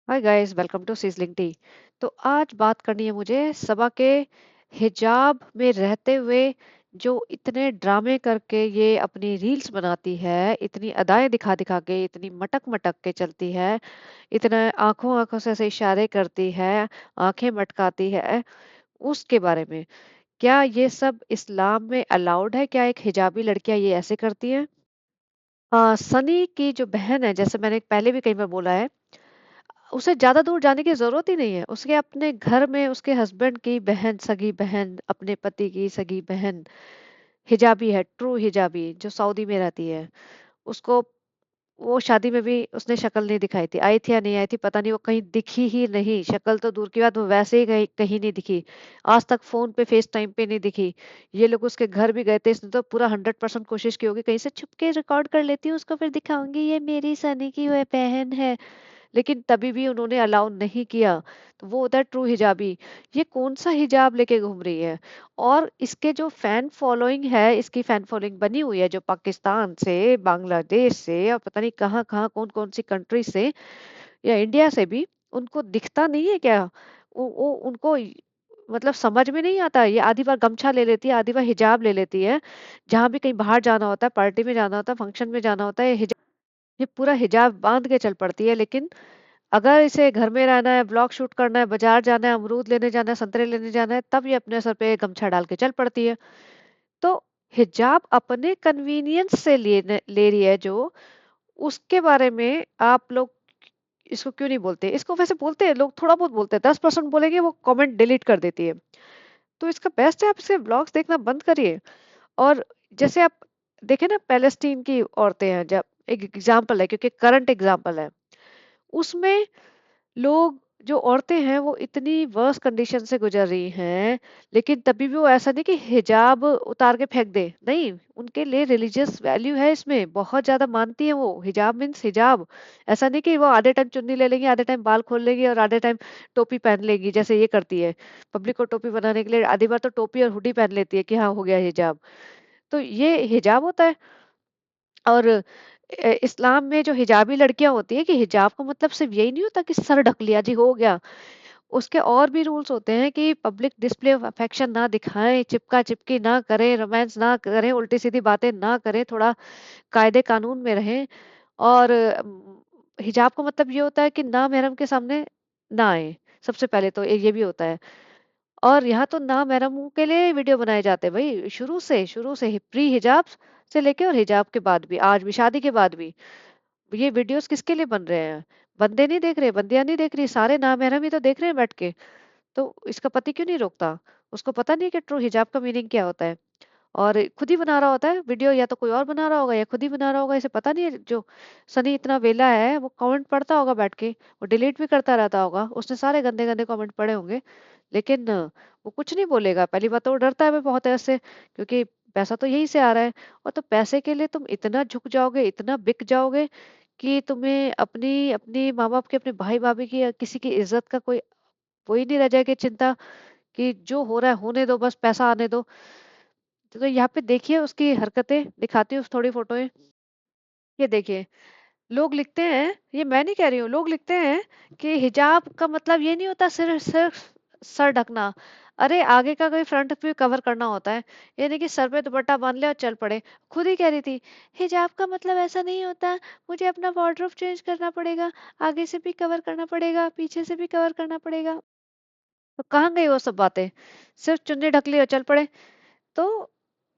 Hi guys, welcome to Sizzling Tea. तो आज बात करनी है मुझे सबा के हिजाब में रहते हुए जो इतने ड्रामे करके ये अपनी रील्स बनाती है, इतनी अदाएं दिखा दिखा के, इतनी मटक मटक के चलती है, इतना आंखों आंखों से ऐसे इशारे करती है, आंखें मटकाती है। उसके बारे में क्या ये सब इस्लाम में अलाउड है? क्या एक हिजाबी लड़कियां ये ऐसे करती हैं? सनी की जो बहन है, जैसे मैंने पहले भी कई बार बोला है, उसे ज़्यादा दूर जाने की ज़रूरत ही नहीं है। उसके अपने घर में उसके हस्बैंड की बहन, सगी बहन, अपने पति की सगी बहन हिजाबी है, ट्रू हिजाबी, जो सऊदी में रहती है। उसको वो शादी में भी उसने शक्ल नहीं दिखाई थी। आई थी या नहीं आई थी पता नहीं, वो कहीं दिखी ही नहीं। शक्ल तो दूर की बात, वो वैसे ही कहीं कहीं नहीं दिखी। आज तक फ़ोन पे, फेस टाइम पे नहीं दिखी। ये लोग उसके घर भी गए थे, इसने तो पूरा 100% कोशिश की होगी कहीं से छुप के रिकॉर्ड कर लेती हूँ, उसको फिर दिखाऊँगी ये मेरी सनी की वो बहन है। लेकिन तभी भी उन्होंने अलाउ नहीं किया। तो वो होता है ट्रू हिजाबी। ये कौन-सा हिजाब लेके घूम रही है? और इसके जो फैन फॉलोइंग है, इसकी फैन फॉलोइंग बनी हुई है जो पाकिस्तान से, बांग्लादेश से और पता नहीं कहाँ-कहाँ, कौन-कौन सी कंट्री से या इंडिया से भी, उनको दिखता नहीं है क्या? वो उनको मतलब समझ में नहीं आता। ये आधी बार गमछा ले लेती है, आधी बार हिजाब ले लेती है। जहाँ भी कहीं बाहर जाना होता है, पार्टी में जाना होता है, फंक्शन में जाना होता है, ये पूरा हिजाब बाँध के चल पड़ती है। लेकिन अगर इसे घर में रहना है, व्लॉग शूट करना है, बाजार जाना है, अमरूद लेने जाना है, संतरे लेने जाना है, तब ये अपने सर पे गमछा डाल के चल पड़ती है। तो हिजाब अपने कन्वीनियंस से ले रही है जो, उसके बारे में आप लोग इसको क्यों नहीं बोलते? इसको वैसे बोलते हैं लोग, थोड़ा बहुत बोलते हैं, 10% बोलेंगे, वो कमेंट डिलीट कर देती है। तो इसका बेस्ट है आप इसके व्लॉग्स देखना बंद करिए। और जैसे आप देखें ना, पैलेस्टीन की औरतें हैं, जब एक एग्जाम्पल है क्योंकि करंट एग्जाम्पल है, उसमें लोग, जो औरतें हैं वो इतनी वर्स्ट कंडीशन से गुजर रही हैं, लेकिन तभी भी वो ऐसा नहीं कि हिजाब उतार के फेंक दे, नहीं, उनके लिए रिलीजियस वैल्यू है, इसमें बहुत ज्यादा मानती है वो। हिजाब मीन्स हिजाब। ऐसा नहीं कि वो आधे टाइम चुन्नी ले लेंगी, आधे टाइम बाल खोल लेंगी और आधे टाइम टोपी पहन लेंगी, जैसे ये करती है। पब्लिक को टोपी बनाने के लिए आधी बार तो टोपी और हुडी पहन लेती है कि हाँ हो गया हिजाब। तो ये हिजाब होता है। और इस्लाम में जो हिजाबी लड़कियां होती है, कि हिजाब का मतलब सिर्फ यही नहीं होता कि सर ढक लिया जी हो गया। उसके और भी रूल्स होते हैं कि पब्लिक डिस्प्ले ऑफ अफेक्शन ना दिखाएं, चिपका चिपकी ना करें, रोमांस ना करें, उल्टी सीधी बातें ना करें, थोड़ा कायदे कानून में रहें। और हिजाब का मतलब ये होता है कि ना महरम के सामने ना आए। सबसे पहले तो ये भी होता है। और यहाँ तो ना महरमों के लिए वीडियो बनाए जाते हैं भाई, शुरू से ही प्री हिजाब से लेके और हिजाब के बाद भी, आज भी, शादी के बाद भी। ये वीडियोस किसके लिए बन रहे हैं? बंदे नहीं देख रहे, बंदियां नहीं देख रही, सारे नामहरम ही तो देख रहे हैं बैठ के। तो इसका पति क्यों नहीं रोकता? उसको पता नहीं कि ट्रू हिजाब का मीनिंग क्या होता है। और खुद ही बना रहा होता है वीडियो, या तो कोई और बना रहा होगा या खुद ही बना रहा होगा, इसे पता नहीं है। जो सनी इतना वेला है, वो कमेंट पढ़ता होगा बैठ के, वो डिलीट भी करता रहता होगा, उसने सारे गंदे गंदे कमेंट पढ़े होंगे। लेकिन वो कुछ नहीं बोलेगा। पहली बात तो वो डरता है भी बहुत है इससे, क्योंकि पैसा तो यहीं से आ रहा है। और तो पैसे के लिए तुम इतना झुक जाओगे, इतना बिक जाओगे कि तुम्हें अपनी अपनी माँ बाप की, अपने भाई भाभी की या किसी की इज्जत का कोई वही नहीं रह जाएगी चिंता, कि जो हो रहा है होने दो, बस पैसा आने दो। तो यहाँ पे देखिए उसकी हरकतें, दिखाती हूँ थोड़ी फोटोएं। ये देखिए, लोग लिखते हैं, ये मैं नहीं कह रही हूँ, लोग लिखते हैं कि हिजाब का मतलब ये नहीं होता सिर्फ सिर्फ सर ढकना। अरे आगे का कोई फ्रंट भी कवर करना होता है। ये नहीं कि सर पे दुपट्टा बांध ले और चल पड़े। खुद ही कह रही थी, हिजाब का मतलब ऐसा नहीं होता, मुझे अपना वार्डरोब चेंज करना पड़ेगा, आगे से भी कवर करना पड़ेगा, पीछे से भी कवर करना पड़ेगा। तो कहाँ गई वो सब बातें? सिर्फ चुन्नी ढक ली और चल पड़े। तो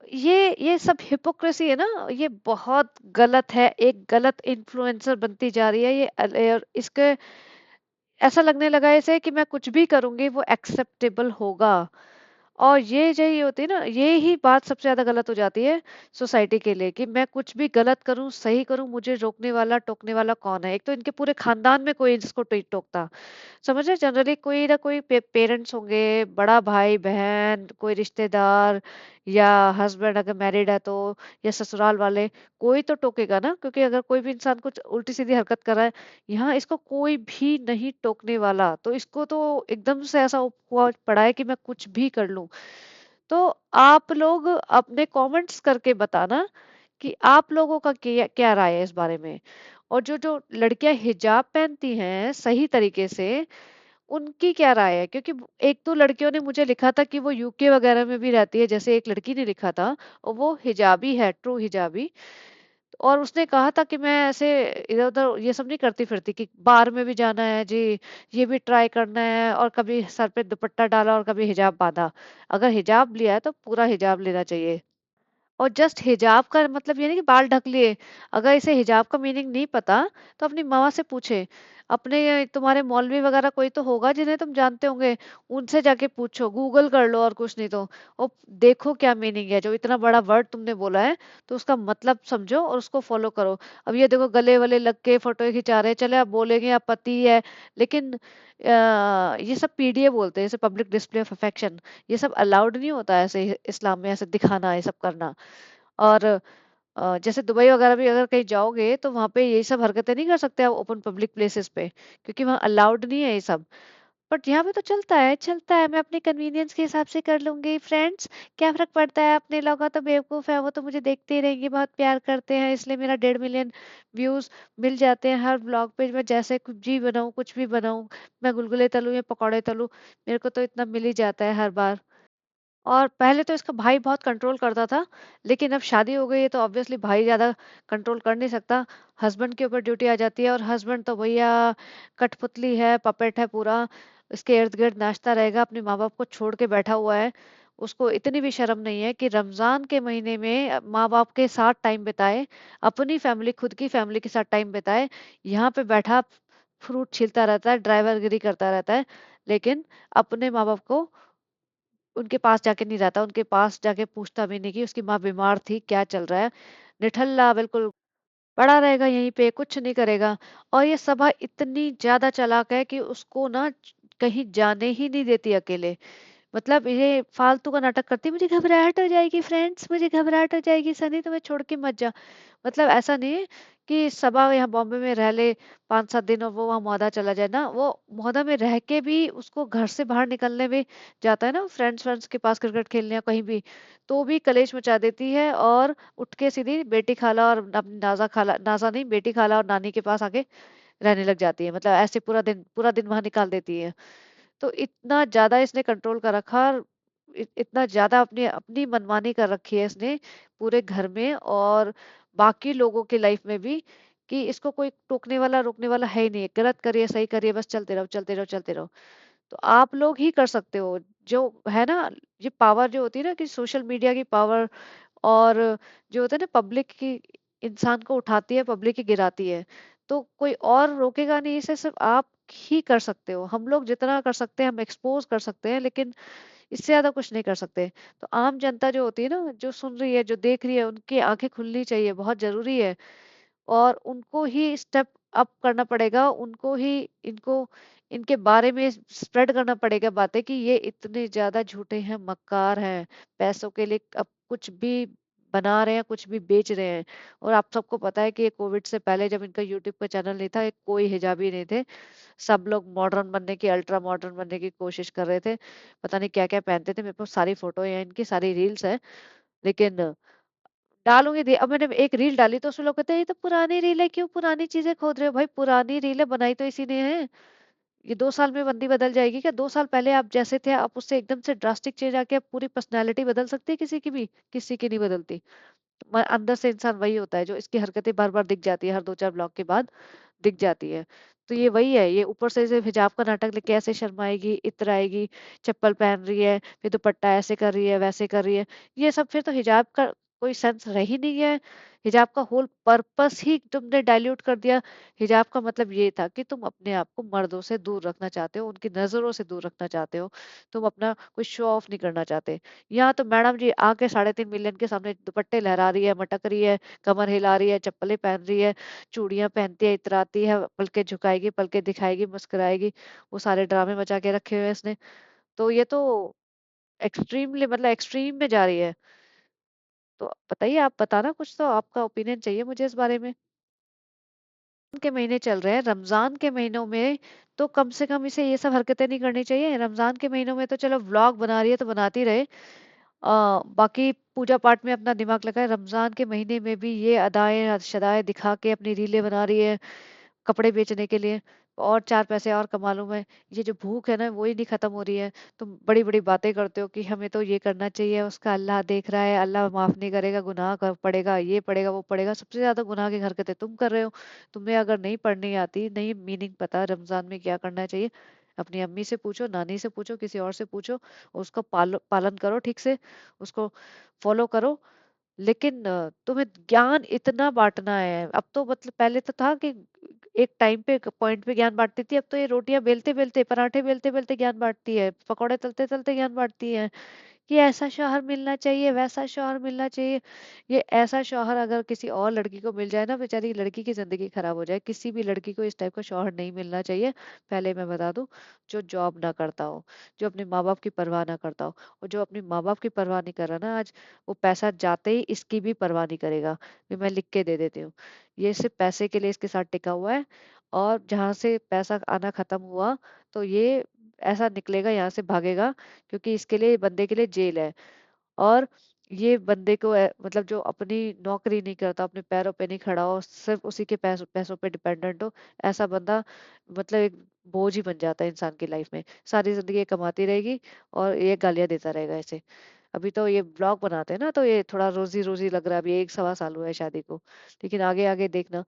ये सब हिपोक्रेसी है ना, ये बहुत गलत है। एक गलत इन्फ्लुएंसर बनती जा रही है ये, और इसके ऐसा लगने लगा है इसे कि मैं कुछ भी करूंगी वो एक्सेप्टेबल होगा। और ये यही होती है ना, ये ही बात सबसे ज्यादा गलत हो जाती है सोसाइटी के लिए, कि मैं कुछ भी गलत करूं, सही करूं, मुझे रोकने वाला टोकने वाला कौन है? एक तो इनके पूरे खानदान में कोई इसको टोकता। समझ रहे, जनरली कोई ना कोई पेरेंट्स होंगे, बड़ा भाई बहन, कोई रिश्तेदार, या हस्बैंड अगर मैरिड है तो, या ससुराल वाले, कोई तो टोकेगा ना। क्योंकि अगर कोई भी इंसान कुछ उल्टी सीधी हरकत कर रहा है, यहाँ इसको कोई भी नहीं टोकने वाला, तो इसको तो एकदम से ऐसा हुआ पड़ा है कि मैं कुछ भी कर लूं। तो आप लोग अपने कमेंट्स करके बताना कि आप लोगों का क्या क्या राय है इस बारे में। और जो जो लड़कियां हिजाब पहनती हैं सही तरीके से, उनकी क्या राय है? क्योंकि एक दो लड़कियों ने मुझे लिखा था कि वो यूके वगैरह में भी रहती है, जैसे एक लड़की ने लिखा था, और वो हिजाबी है, ट्रू हिजाबी। और उसने कहा था कि मैं ऐसे इधर-उधर ये सब नहीं करती फिरती, कि बार में भी जाना है जी, ये भी ट्राई करना है, और कभी सर पे दुपट्टा डाला और कभी हिजाब बाँधा। अगर हिजाब लिया है तो पूरा हिजाब लेना चाहिए। और जस्ट हिजाब का मतलब ये नहीं कि बाल ढक लिए। अगर इसे हिजाब का मीनिंग नहीं पता तो अपनी माँ से पूछे। अपने तुम्हारे मौलवी वगैरह कोई तो होगा जिन्हें तुम जानते होंगे, उनसे जाके पूछो, गूगल कर लो, और कुछ नहीं तो और देखो क्या मीनिंग है। जो इतना बड़ा वर्ड तुमने बोला है तो उसका मतलब समझो और उसको फॉलो करो। अब ये देखो गले वले लग के फोटो खिंचा रहे, चले आप बोलेंगे आप पति है, लेकिन ये सब पीडीए बोलते हैं, जैसे पब्लिक डिस्प्ले ऑफ अफेक्शन। ये सब अलाउड नहीं होता है ऐसे इस्लाम में, ऐसे दिखाना, ये सब करना। और जैसे दुबई वगैरह भी अगर कहीं जाओगे तो वहाँ पे ये सब हरकतें नहीं कर सकते आप ओपन पब्लिक प्लेसेस पे, क्योंकि वहाँ अलाउड नहीं है ये सब। बट यहाँ पे तो चलता है, चलता है, मैं अपने कन्वीनियंस के हिसाब से कर लूंगी फ्रेंड्स। क्या फर्क पड़ता है? अपने लोग तो बेवकूफ है, वो तो मुझे देखते ही रहेंगे, बहुत प्यार करते हैं, इसलिए मेरा 1.5 मिलियन व्यूज मिल जाते हैं हर ब्लॉग पे। मैं जैसे कुछ भी बनाऊं, कुछ भी बनाऊं, मैं गुलगुले तलूं या पकौड़े तलूं, मेरे को तो इतना मिल ही जाता है हर बार। और पहले तो इसका भाई बहुत कंट्रोल करता था, लेकिन अब शादी हो गई है तो ऑब्वियसली भाई ज़्यादा कंट्रोल कर नहीं सकता। हस्बैंड के ऊपर ड्यूटी आ जाती है, और हस्बैंड तो भैया कठपुतली है, पपेट है पूरा। इसके इर्द गिर्द नाचता रहेगा, अपने माँ बाप को छोड़ के बैठा हुआ है। उसको इतनी भी शर्म नहीं है कि रमजान के महीने में माँ बाप के साथ टाइम बिताए, अपनी फैमिली, खुद की फैमिली के साथ टाइम बिताए। यहाँ पे बैठा फ्रूट छीलता रहता है, ड्राइवरगिरी करता रहता है, लेकिन अपने माँ बाप को, उनके पास जाके नहीं रहता, उनके पास जाके पूछता भी नहीं कि उसकी माँ बीमार थी, क्या चल रहा है। निठल्ला बिल्कुल पड़ा रहेगा यहीं पे, कुछ नहीं करेगा। और ये सभा इतनी ज्यादा चालाक है कि उसको ना कहीं जाने ही नहीं देती अकेले। मतलब ये फालतू का नाटक करती है, मुझे घबराहट हो जाएगी फ्रेंड्स, मुझे घबराहट हो जाएगी सनी, तुम्हें छोड़ के मत जा। मतलब ऐसा नहीं है कि सबा यहाँ बॉम्बे में रह ले 5-7 दिन और वो वहाँ मौदा चला जाए ना, वो मौदा में रह के भी उसको घर से बाहर निकलने में जाता है ना, फ्रेंड्स फ्रेंड्स के पास क्रिकेट खेलने या कहीं भी, तो भी कलेश मचा देती है, और उठ के सीधी बेटी खाला और अपनी नाजा खाला, नाजा नहीं, बेटी खाला और नानी के पास आके रहने लग जाती है। मतलब ऐसे पूरा दिन वहां निकाल देती है। तो इतना ज़्यादा इसने कंट्रोल कर रखा, और इतना ज़्यादा अपनी अपनी मनमानी कर रखी है इसने पूरे घर में और बाकी लोगों की लाइफ में भी, कि इसको कोई टोकने वाला रोकने वाला है ही नहीं है। गलत करिए सही करिए, बस चलते रहो चलते रहो चलते रहो। तो आप लोग ही कर सकते हो, जो है ना, ये पावर जो होती है ना, कि सोशल मीडिया की पावर, और जो होता है ना पब्लिक की, इंसान को उठाती है, पब्लिक की गिराती है। तो कोई और रोकेगा नहीं इसे, सिर्फ आप ही कर सकते हो। हम लोग जितना कर सकते हैं हम एक्सपोज कर सकते हैं, लेकिन इससे ज्यादा कुछ नहीं कर सकते। तो आम जनता जो होती है ना, जो सुन रही है, जो देख रही है, उनकी आंखें खुलनी चाहिए, बहुत जरूरी है। और उनको ही स्टेप अप करना पड़ेगा, उनको ही इनको इनके बारे में स्प्रेड करना पड़ेगा बातें, कि ये इतने ज्यादा झूठे हैं, मक्कार हैं, पैसों के लिए अब कुछ भी बना रहे हैं, कुछ भी बेच रहे हैं। और आप सबको पता है कि ये कोविड से पहले जब इनका यूट्यूब पे चैनल नहीं था, कोई हिजाबी नहीं थे। सब लोग मॉडर्न बनने की, अल्ट्रा मॉडर्न बनने की कोशिश कर रहे थे, पता नहीं क्या क्या पहनते थे। मेरे पास सारी फोटो है, इनकी सारी रील्स है, लेकिन डालूंगी अब मैंने एक रील डाली तो उसमें लोग कहते हैं ये तो पुरानी रील है, क्यों पुरानी चीजें खोद रहे हो? भाई पुरानी रील है, बनाई तो इसी ने है। ये 2 साल में बंदी बदल जाएगी क्या? 2 साल पहले आप जैसे थे, आप उससे एकदम से ड्रास्टिक चेंज आके आप पूरी पर्सनैलिटी बदल सकती है किसी की भी? किसी की नहीं बदलती। अंदर से इंसान वही होता है, जो इसकी हरकतें बार बार दिख जाती है, हर 2-4 ब्लॉक के बाद दिख जाती है। तो ये वही है, ये ऊपर से इसे हिजाब का नाटक लेके ऐसे शर्माएगी, इतराएगी, चप्पल पहन रही है, फिर दुपट्टा ऐसे कर रही है, वैसे कर रही है। ये सब फिर तो हिजाब का कोई सेंस रह ही नहीं है। हिजाब का होल पर्पस ही तुमने डाइल्यूट कर दिया। हिजाब का मतलब ये था कि तुम अपने आप को मर्दों से दूर रखना चाहते हो, उनकी नजरों से दूर रखना चाहते हो, तुम अपना कोई शो ऑफ नहीं करना चाहते। यहाँ तो मैडम जी आके 3.5 मिलियन के सामने दुपट्टे लहरा रही है, मटक रही है, कमर हिला रही है, चप्पलें पहन रही है, चूड़ियां पहनती है, इतराती है, पलके झुकाएगी, पलके दिखाएगी, मुस्कुराएगी। वो सारे ड्रामे मचा के रखे हुए हैं इसने। तो ये तो एक्सट्रीमली, मतलब एक्सट्रीम में जा रही है। तो बताइए, आप बताना कुछ, तो आपका ओपिनियन चाहिए मुझे इस बारे में। के महीने चल रहे हैं, रमजान के महीनों में तो कम से कम इसे ये सब हरकतें नहीं करनी चाहिए। रमजान के महीनों में तो चलो व्लॉग बना रही है तो बनाती रहे, बाकी पूजा पाठ में अपना दिमाग लगाए, रमजान के महीने में भी ये अदाएं शदाएं दिखा के अपनी रीलें बना रही है कपड़े बेचने के लिए, और चार पैसे और कमा लूं मैं। ये जो भूख है ना वो ही नहीं खत्म हो रही है। तुम बड़ी बड़ी बातें करते हो कि हमें तो ये करना चाहिए, उसका अल्लाह देख रहा है, अल्लाह माफ नहीं करेगा, गुनाह कर पड़ेगा, ये पड़ेगा वो पड़ेगा। सबसे ज्यादा गुनाह की हरकतें तुम कर रहे हो। तुम्हें अगर नहीं पढ़नी आती, नहीं मीनिंग पता रमजान में क्या करना चाहिए, अपनी अम्मी से पूछो, नानी से पूछो, किसी और से पूछो, उसका पालन करो ठीक से, उसको फॉलो करो। लेकिन तुम्हें ज्ञान इतना बांटना है अब तो, मतलब पहले तो था कि एक टाइम पे पॉइंट पे ज्ञान बांटती थी, अब तो ये रोटियां बेलते बेलते, पराठे बेलते बेलते ज्ञान बांटती है, पकौड़े तलते तलते ज्ञान बांटती है कि ऐसा शौहर मिलना चाहिए, वैसा शौहर मिलना चाहिए। ये ऐसा शौहर अगर किसी और लड़की को मिल जाए ना, बेचारी लड़की की जिंदगी खराब हो जाए। किसी भी लड़की को इस टाइप का शौहर नहीं मिलना चाहिए, पहले मैं बता दूं। जो जॉब ना करता हो, जो अपने माँ बाप की परवाह ना करता हो, और जो अपने माँ बाप की परवाह नहीं कर रहा ना आज, वो पैसा जाते ही इसकी भी परवाह नहीं करेगा। ये मैं लिख के दे देती हूँ। ये सिर्फ पैसे के लिए इसके साथ टिका हुआ है, और जहां से पैसा आना खत्म हुआ तो ये ऐसा निकलेगा, यहाँ से भागेगा, क्योंकि इसके लिए, बंदे के लिए जेल है। और ये बंदे को मतलब जो अपनी नौकरी नहीं करता, अपने पैरों पे नहीं खड़ा हो, सिर्फ उसी के पैसों पैसों पे डिपेंडेंट हो, ऐसा बंदा मतलब एक बोझ ही बन जाता है इंसान की लाइफ में। सारी जिंदगी ये कमाती रहेगी और ये गालियां देता रहेगा ऐसे। अभी तो ये ब्लॉग बनाते हैं ना, तो ये थोड़ा रोजी रोजी लग रहा है, अभी एक सवा साल हुआ है शादी को, लेकिन आगे आगे देखना।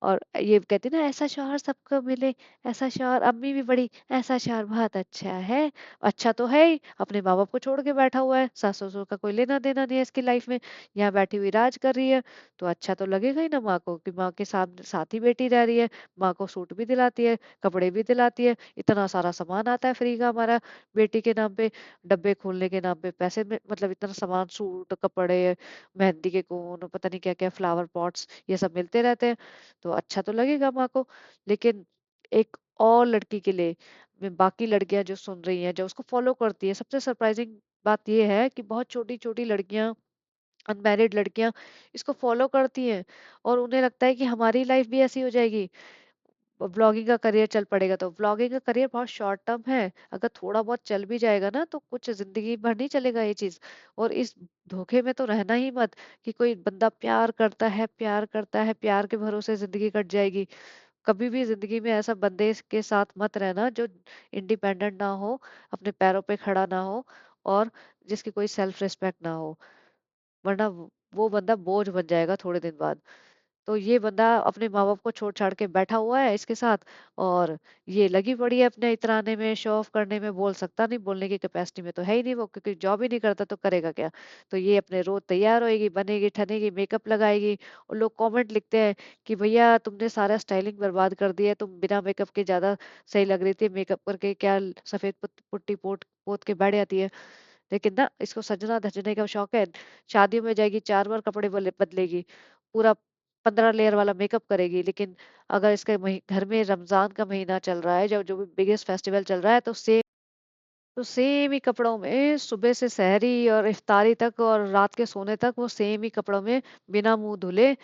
और ये कहती ना, ऐसा शौहर सबको मिले, ऐसा शौहर, अम्मी भी बड़ी, ऐसा शौहर बहुत अच्छा है। अच्छा तो है ही, अपने माँ बाप को छोड़ के बैठा हुआ है, सास ससुर का कोई लेना देना नहीं है इसकी लाइफ में, यहाँ बैठी हुई राज कर रही है। तो अच्छा तो लगेगा ही ना माँ को, कि माँ के साथ साथ ही बेटी रह रही है, माँ को सूट भी दिलाती है, कपड़े भी दिलाती है, इतना सारा सामान आता है फ्री का हमारा बेटी के नाम पे, डब्बे खोलने के नाम पे पैसे में, मतलब इतना सामान, सूट, कपड़े, मेहंदी के कोन, पता नहीं क्या क्या, फ्लावर पॉट्स, ये सब मिलते रहते हैं। तो अच्छा तो लगेगा माँ को। लेकिन एक और लड़की के लिए, बाकी लड़कियां जो सुन रही हैं, जो उसको फॉलो करती है, सबसे सरप्राइजिंग बात ये है कि बहुत छोटी छोटी लड़कियां, अनमैरिड लड़कियां इसको फॉलो करती हैं, और उन्हें लगता है कि हमारी लाइफ भी ऐसी हो जाएगी, ब्लॉगिंग का करियर चल पड़ेगा। तो ब्लॉगिंग का करियर बहुत शॉर्ट टर्म है, अगर थोड़ा बहुत चल भी जाएगा ना तो कुछ जिंदगी भर नहीं चलेगा ये चीज। और इस धोखे में तो रहना ही मत, कि कोई बंदा प्यार करता है, प्यार करता है, प्यार के भरोसे जिंदगी कट जाएगी। कभी भी जिंदगी में ऐसा बंदे के साथ मत रहना जो इंडिपेंडेंट ना हो, अपने पैरों पे खड़ा ना हो, और जिसकी कोई सेल्फ रिस्पेक्ट ना हो, वरना वो बंदा बोझ बन जाएगा थोड़े दिन बाद। तो ये बंदा अपने माँ बाप को छोड़ छाड़ के बैठा हुआ है इसके साथ, और ये लगी पड़ी है अपने इतराने में, शो ऑफ करने में। बोल सकता नहीं, बोलने की कैपेसिटी में तो है ही नहीं वो, क्योंकि जॉब ही नहीं करता तो करेगा क्या। तो ये अपने रोज तैयार होएगी, बनेगी ठनेगी, मेकअप लगाएगी, और लोग कमेंट लिखते हैं कि भैया तुमने सारा स्टाइलिंग बर्बाद कर दिया है, तुम बिना मेकअप के ज्यादा सही लग रही थी, मेकअप करके क्या सफेद पुट्टी पोत पोत के बैठ जाती है। लेकिन ना, इसको सजना धजने का शौक है, शादियों में जाएगी 4 बार कपड़े बदलेगी, पूरा 15 लेयर वाला मेकअप करेगी। लेकिन अगर इसके घर में रमजान का महीना चल रहा है, जो जो भी बिगेस्ट फेस्टिवल चल रहा है, तो सेम ही कपड़ों में सुबह से सहरी और इफ्तारी तक और रात के सोने तक वो सेम ही कपड़ों में, बिना मुंह धुले,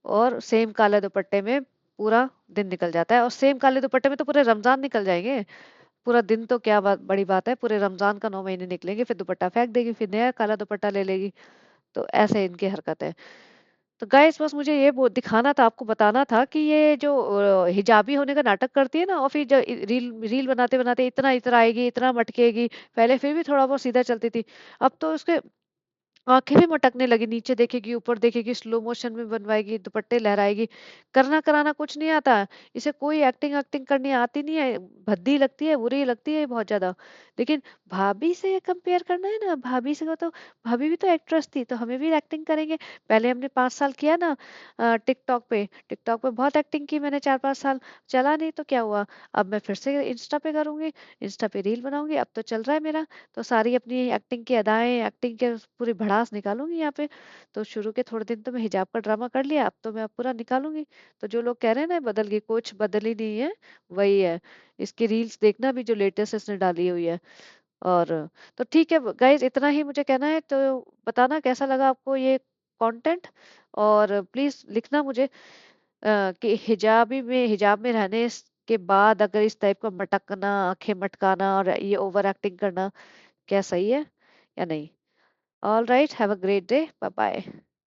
और सेम काले दुपट्टे में पूरा दिन निकल जाता है। और सेम काले दुपट्टे में तो पूरे रमजान निकल जाएंगे। पूरा दिन तो क्या बात, बड़ी बात है, पूरे रमजान का 9 महीने निकलेंगे, फिर दुपट्टा फेंक देगी, फिर नया काला दुपट्टा ले लेगी। तो ऐसे इनकी हरकत है। तो गाइस बस मुझे ये दिखाना था, आपको बताना था कि ये जो हिजाबी होने का नाटक करती है ना, और फिर जो रील रील बनाते बनाते इतना इतराएगी, इतना मटकेगी। पहले फिर भी थोड़ा बहुत सीधा चलती थी, अब तो उसके आंखें भी मटकने लगी, नीचे देखेगी, ऊपर देखेगी, स्लो मोशन में बनवाएगी, दुपट्टे लहराएगी। करना कराना कुछ नहीं आता है, इसे कोई एक्टिंग एक्टिंग करनी आती नहीं है, भद्दी लगती है, बुरी लगती है बहुत ज्यादा। लेकिन भाभी से कंपेयर करना है ना, भाभी से को तो, भाभी भी तो एक्ट्रेस थी, तो हमें भी एक्टिंग करेंगे। पहले हमने 5 साल किया ना टिकटॉक पे बहुत एक्टिंग की मैंने, 4 5 साल चला नहीं तो क्या हुआ। अब मैं फिर से इंस्टा पे करूंगी, इंस्टा पे रील बनाऊंगी, अब तो चल रहा है मेरा। तो सारी अपनी एक्टिंग की अदाएं, एक्टिंग के पूरी भड़ास निकालूंगी यहाँ पे। तो शुरू के थोड़े दिन तो मैं हिजाब का ड्रामा कर लिया, अब तो मैं पूरा निकालूंगी। तो जो लोग कह रहे हैं ना बदल गई, कुछ बदल ही नहीं है, वही है। इसकी रील्स देखना भी जो लेटेस्ट इसने डाली हुई है। और तो ठीक है गाइज, इतना ही मुझे कहना है। तो बताना कैसा लगा आपको ये कंटेंट, और प्लीज लिखना मुझे कि हिजाब में रहने के बाद अगर इस टाइप का मटकना, आंखें मटकाना और ये ओवर एक्टिंग करना, क्या सही है या नहीं। All right, have a great day, bye bye.